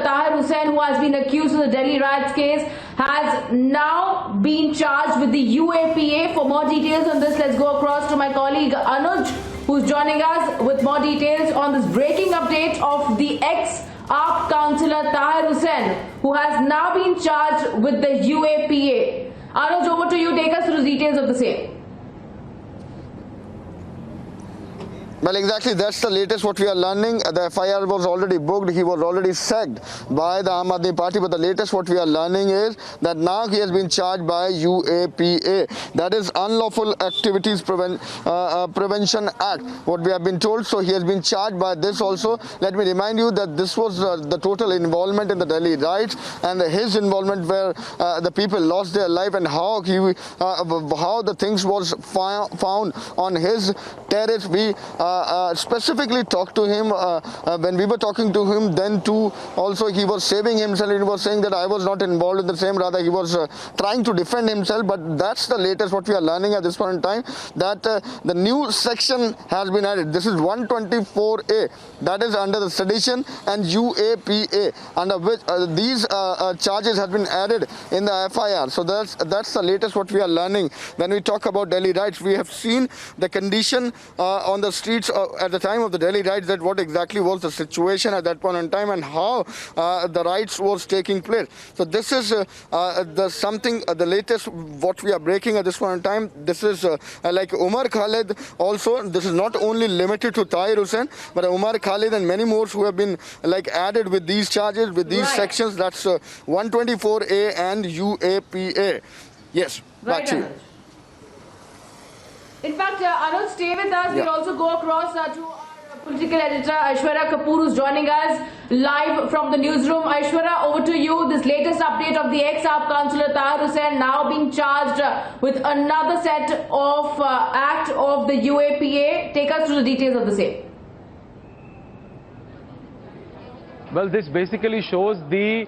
Tahir Hussain, who has been accused of the Delhi riots case, has now been charged with the UAPA. For more details on this, let's go across to my colleague Anuj, who's joining us with more details on this breaking update of the ex-AAP councillor Tahir Hussain, who has now been charged with the UAPA. Anuj, over to you. Take us through the details of the same. Well, exactly, that's the latest what we are learning. The FIR was already booked, he was already sacked by the Aam Aadmi Party, but the latest what we are learning is that now he has been charged by UAPA. That is Unlawful Activities Prevention Act, what we have been told. So he has been charged by this also. Let me remind you that this was the total involvement in the Delhi riots, and his involvement where the people lost their life, and how the things was found on his terrace. We specifically talked to him when we were talking to him then too. Also, he was saving himself. He was saying that I was not involved in the same, rather he was trying to defend himself. But that's the latest what we are learning at this point in time, that the new section has been added. This is 124A, that is under the sedition, and UAPA, under which these charges have been added in the FIR. So that's the latest what we are learning. When we talk about Delhi riots, we have seen the condition on the streets at the time of the Delhi riots, that what exactly was the situation at that point in time, and how the riots was taking place. So this is the latest what we are breaking at this point in time. This is like Umar Khalid also. This is not only limited to Tahir Hussain, but Umar Khalid and many more who have been like added with these charges, with these sections. That's 124A and UAPA. Yes, back to you. In fact, Anuj, stay with us. We'll also go across to our political editor, Aishwarya Kapoor, who's joining us live from the newsroom. Aishwarya, over to you. This latest update of the ex-AAP councillor Tahir Hussain now being charged with another set of act of the UAPA. Take us through the details of the same. Well, this basically shows the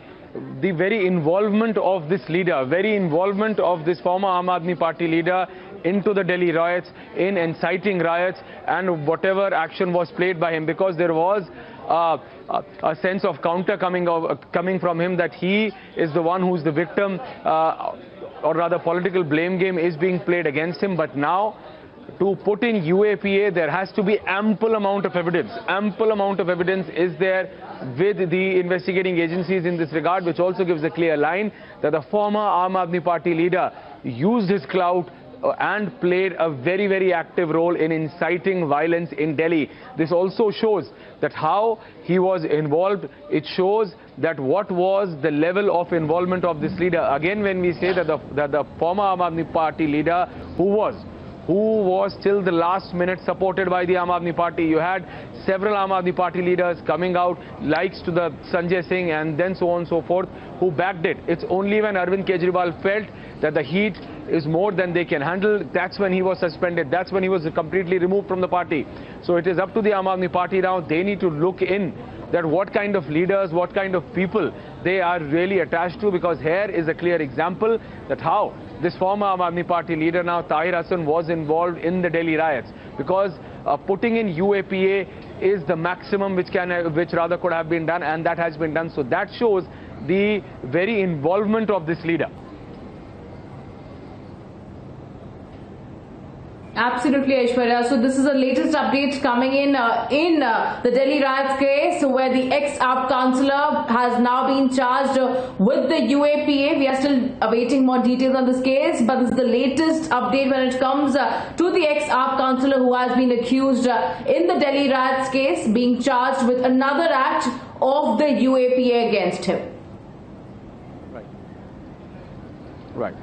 very involvement of this leader, very involvement of this former Aam Aadmi Party leader into the Delhi riots, in inciting riots, and whatever action was played by him, because there was a sense of counter coming from him, that he is the one who's the victim, or rather political blame game is being played against him. But now, to put in UAPA, there has to be ample amount of evidence. Ample amount of evidence is there with the investigating agencies in this regard, which also gives a clear line that the former Aam Aadmi Party leader used his clout and played a very, very active role in inciting violence in Delhi. This also shows that how he was involved. It shows that what was the level of involvement of this leader. Again, when we say that the former Aam Aadmi Party leader, who was till the last minute supported by the Aam Aadmi Party. You had several Aam Aadmi Party leaders coming out, likes to the Sanjay Singh and then so on and so forth, who backed it. It's only when Arvind Kejriwal felt that the heat is more than they can handle, that's when he was suspended. That's when he was completely removed from the party. So it is up to the Aam Aadmi Party now. They need to look in that what kind of leaders, what kind of people they are really attached to, because here is a clear example that how this former Aam Aadmi Party leader now, Tahir Hussain, was involved in the Delhi riots, because putting in UAPA is the maximum which rather could have been done, and that has been done. So that shows the very involvement of this leader. Absolutely, Aishwarya. So this is the latest update coming in the Delhi riots case, where the ex-AAP councillor has now been charged with the UAPA. We are still awaiting more details on this case, but this is the latest update when it comes to the ex-AAP councillor who has been accused in the Delhi riots case, being charged with another act of the UAPA against him. Right.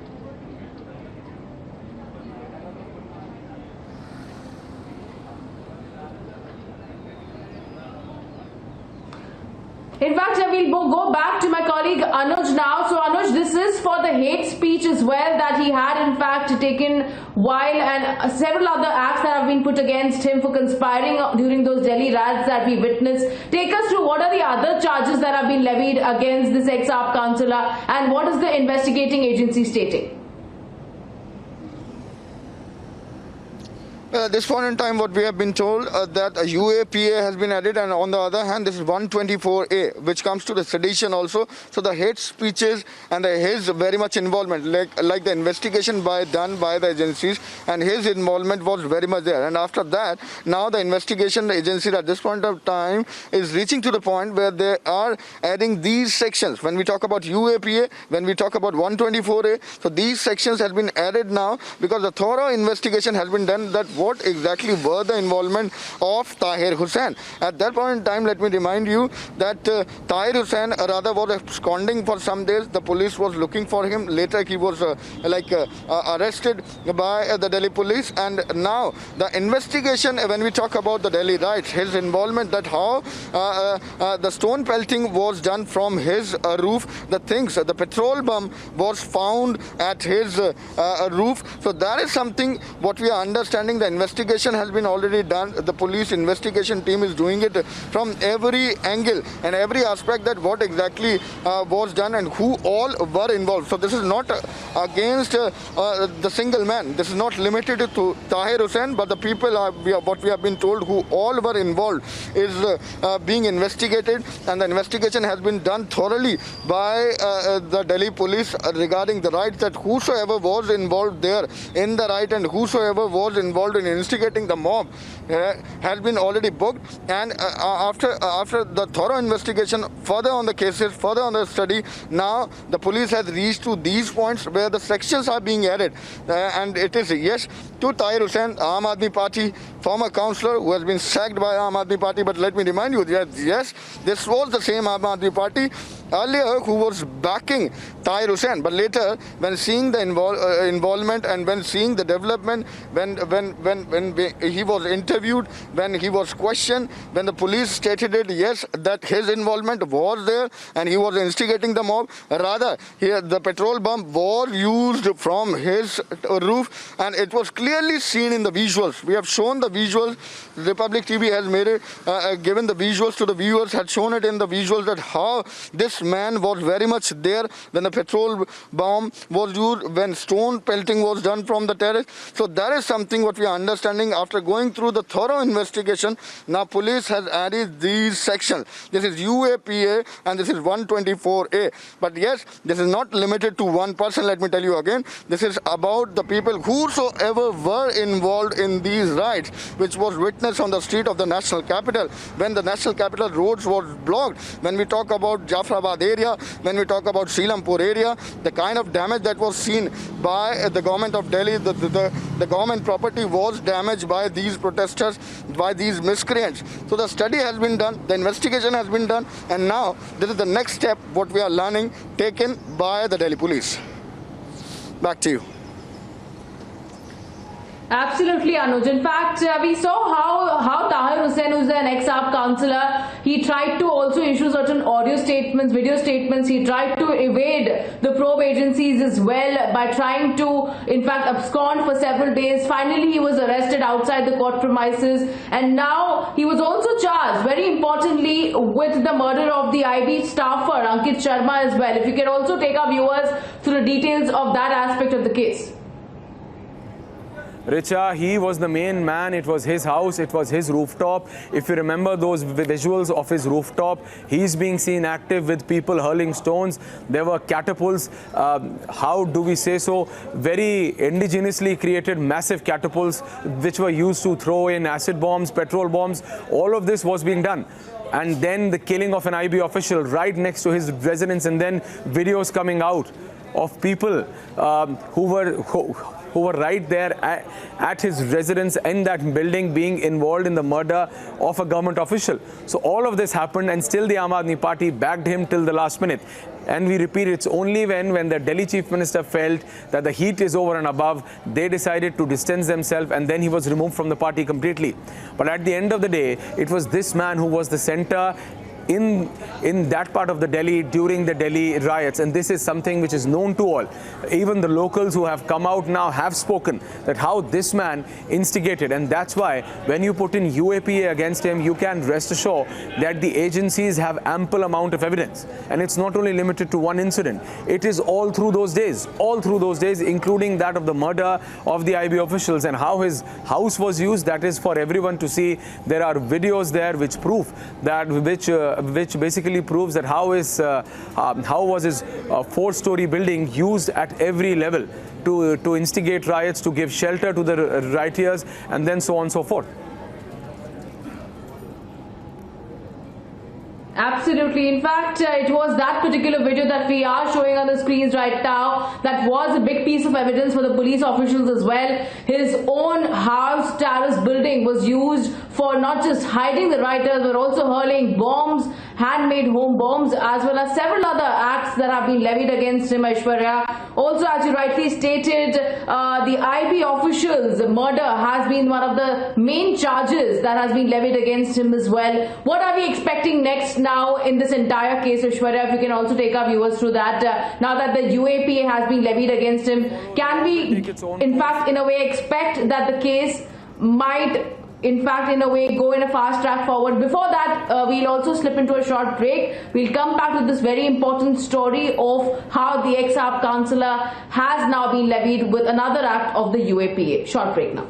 In fact, we'll go back to my colleague Anuj now. So Anuj, this is for the hate speech as well that he had in fact taken while, and several other acts that have been put against him for conspiring during those Delhi riots that we witnessed. Take us through what are the other charges that have been levied against this ex-AAP councillor, and what is the investigating agency stating? At this point in time, what we have been told that a UAPA has been added, and on the other hand, this is 124A, which comes to the sedition also. So the hate speeches and his very much involvement, like the investigation done by the agencies, and his involvement was very much there. And after that, now the investigation agencies at this point of time is reaching to the point where they are adding these sections. When we talk about UAPA, when we talk about 124A, so these sections have been added now because a thorough investigation has been done that what exactly were the involvement of Tahir Hussain. At that point in time, let me remind you that Tahir Hussain rather was absconding for some days. The police was looking for him. Later, he was arrested by the Delhi police. And now the investigation, when we talk about the Delhi riots, his involvement, that how the stone pelting was done from his roof, the petrol bomb was found at his roof. So that is something what we are understanding. The investigation has been already done. The police investigation team is doing it from every angle and every aspect, that what exactly was done and who all were involved. So this is not against the single man. This is not limited to Tahir Hussain, but the people what we have been told who all were involved is being investigated, and the investigation has been done thoroughly by the Delhi police regarding the rights, that whosoever was involved there in the right and whosoever was involved in instigating the mob has been already booked. And after the thorough investigation further on the cases, further on the study, now the police has reached to these points where the sections are being added, and it is yes to Tahir Hussain, Aam Aadmi Party former councillor who has been sacked by Aam Aadmi Party. But let me remind you that yes, this was the same Aam Aadmi Party earlier who was backing Tahir Hussain, but later when seeing the involvement and when seeing the development, when he was interviewed, when he was questioned, when the police stated it, yes, that his involvement was there and he was instigating the mob, rather here the petrol bomb was used from his roof, and it was clearly seen in the visuals. We have shown the visuals. Republic TV has made it, given the visuals to the viewers, had shown it in the visuals that how this man was very much there when the petrol bomb was used, when stone pelting was done from the terrace. So that is something what we are understanding after going through the thorough investigation. Now police has added these sections. This is UAPA and this is 124A. But yes, this is not limited to one person. Let me tell you again, this is about the people whosoever were involved in these riots, which was witnessed on the street of the national capital, when the national capital roads were blocked. When we talk about Jafrabad area, when we talk about Srilampur area, the kind of damage that was seen by the government of Delhi, the government property was damaged by these protesters, by these miscreants. So the study has been done, the investigation has been done, and now this is the next step what we are learning, taken by the Delhi police. Back to you. Absolutely, Anuj. In fact, we saw how Tahir Hussain, who's an ex-AAP councillor, he tried to also issue certain audio statements, video statements. He tried to evade the probe agencies as well by trying to, in fact, abscond for several days. Finally, he was arrested outside the court premises, and now he was also charged, very importantly, with the murder of the IB staffer, Ankit Sharma, as well. If you can also take our viewers through the details of that aspect of the case. Richa, he was the main man. It was his house, it was his rooftop. If you remember those visuals of his rooftop, he's being seen active with people hurling stones. There were catapults, how do we say so, very indigenously created massive catapults which were used to throw in acid bombs, petrol bombs. All of this was being done. And then the killing of an IB official right next to his residence, and then videos coming out of people who were right there at his residence in that building being involved in the murder of a government official. So all of this happened, and still the Aam Aadmi Party backed him till the last minute. And we repeat, it's only when the Delhi Chief Minister felt that the heat is over and above, they decided to distance themselves, and then he was removed from the party completely. But at the end of the day, it was this man who was the center in that part of the Delhi during the Delhi riots, and this is something which is known to all. Even the locals who have come out now have spoken that how this man instigated, and that's why when you put in UAPA against him, you can rest assured that the agencies have ample amount of evidence, and it's not only limited to one incident. It is all through those days, including that of the murder of the IB officials and how his house was used. That is for everyone to see. There are videos there which prove that, which basically proves that how was his four-story building used at every level to instigate riots, to give shelter to the rioters, and then so on and so forth. Absolutely. In fact, it was that particular video that we are showing on the screens right now that was a big piece of evidence for the police officials as well. His own house terrace building was used for not just hiding the rioters but also hurling bombs, handmade home bombs, as well as several other acts that have been levied against him, Aishwarya. Also, as you rightly stated, the IB officials' murder has been one of the main charges that has been levied against him as well. What are we expecting next now in this entire case, Aishwarya? If you can also take our viewers through that. Now that the UAPA has been levied against him, can we, in fact, in a way, expect that the case might, in fact, in a way, go in a fast track forward? Before that, we'll also slip into a short break. We'll come back with this very important story of how the ex-AAP councillor has now been levied with another act of the UAPA. Short break now.